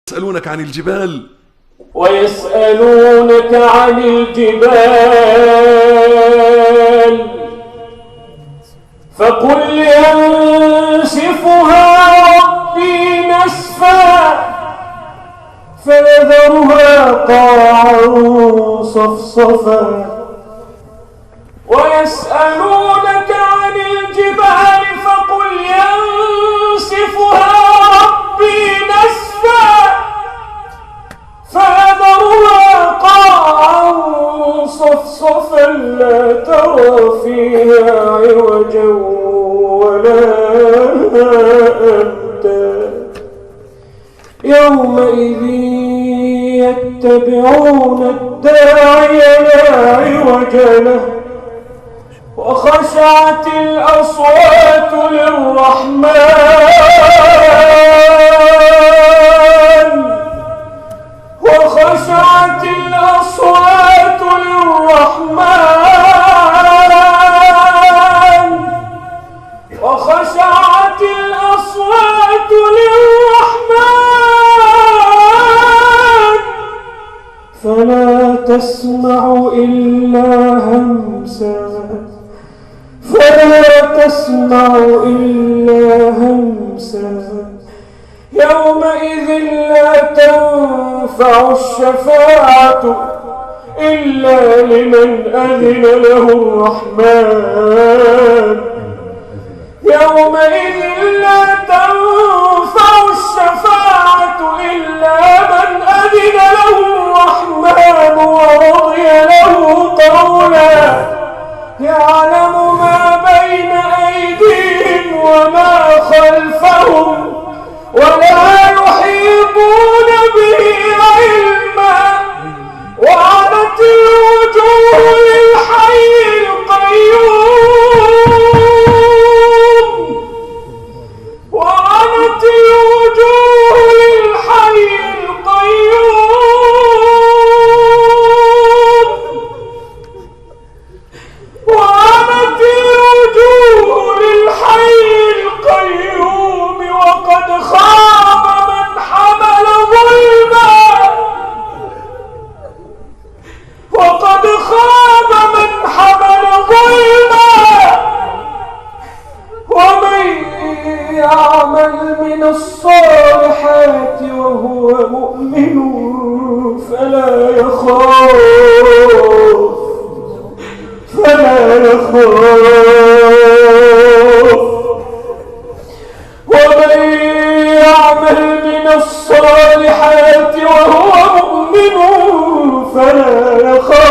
يسألونك عن الجبال ويسألونك عن الجبال فقل ينسفها ربي نسفا فيذرها قاعا صفصفا ويسألونك عن الجبال فقل ينسفها ربي نسفا فيذرها قاعا صفصفا لا ترى فيها عوجا ولا أمتا يومئذ يتبعون الداعي لا عوج له وخشعت الأصوات للرحمن وخشعت الأصوات للرحمن وخشعت الأصوات للرحمن فلا تسمع إلا همسا فلا تسمع إلا همسا يومئذ لا تنفع الشفاعة إلا لمن أذن له الرحمن يومئذ لا تنفع الشفاعة إلا من أذن له الرحمن ورضي له قولا يعلم ما بين أيديهم وما خلفهم ولا يحيطون به علما وعنت الوجوه للحي القيوم وعنت الوجوه للحي القيوم وعنت الوجوه للحي القيوم وقد خاب من حمل ظلما وقد خاب من حمل ظلما ومن يعمل من الصالحات وهو مؤمن فلا يخاف ومن يعمل من الصالحات وهو مؤمن فلا يخاف